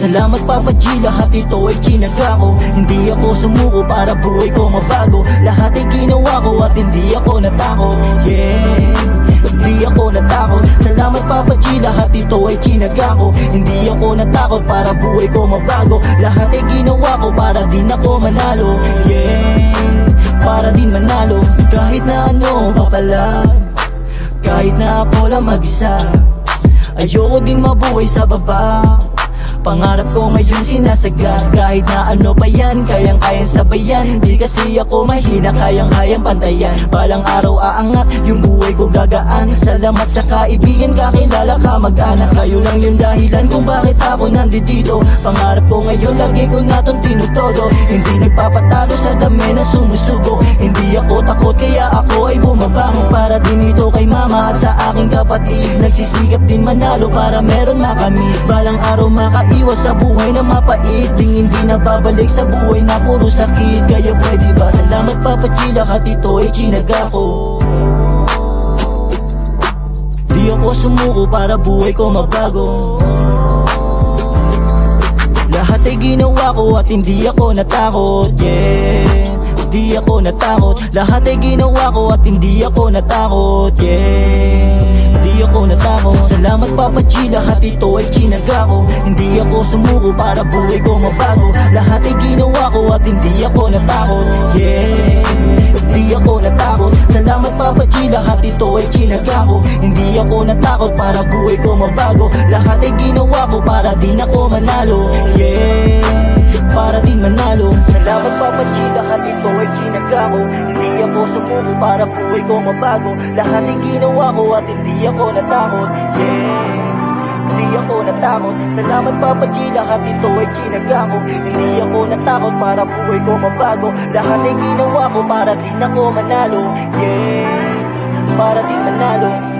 Salamat Papa G, lahat ito ay chinaga ko. Hindi ako sumuko para buhay ko mabago. Lahat ay ginawa ko at hindi ako natakot. Hindi ako natakot. Salamat Papa G, lahat ito ay chinaga ko. Hindi ako natakot para buhay ko mabago. Lahat ay ginawa ko para din ako manalo. Para din manalo. Kahit na ano papalag, kahit na ako lang mag-isa, ayoko din mabuhay sa baba. Pangarap ko ngayon sinasagad. Kahit na ano pa yan, kayang-kayang sabayan. Di kasi ako mahina, kayang-kayang pantayan. Balang araw aangat, yung buhay ko gagaan. Salamat sa kaibigan, kakilala ka mag-anak. Kayo lang yung dahilan kung bakit ako nandito. Pangarap ko ngayon, lagi ko natong tinutodo. Hindi nagpapatalo sa dami na sumusubo. Hindi ako takot, kaya ako ay bumabangon. Para din ito kay mama at sa aking kapatid. Nagsisigap din manalo para meron makamit. Balang araw iwas sa buhay na mapait, ding hindi na babalik sa buhay na puro sakit. Kaya pwede ba? Salamat Papa G, lahat ito ay chinaga ko. Di ako sumuko para buhay ko mabago. Lahat ay ginawa ko at hindi ako natakot. Hindi ako natakot. Lahat ay ginawa ko at hindi ako natakot. Hindi ako natakot. Salamat Papa G, lahat ito ay chinaga ko. Hindi ako sumuko para buhay ko mabago. Lahat ay ginawa ko at hindi ako natakot. Hindi ako natakot. Salamat Papa G, lahat ito ay chinaga ko. Hindi ako natakot para buhay ko mabago. Lahat ay ginawa ko para din ako manalo. Para din manalo. Salamat Papa G, lahat ito ay chinaga ko. Hindi ako sumuko para buhay ko mabago. Lahat ay ginawa ko at hindi ako natakot. Hindi ako natakot. Salamat Papa G, lahat ito ay chinaga ko. Hindi ako natakot para buhay ko mabago. Lahat ay ginawa ko para din ako manalo. Para din manalo.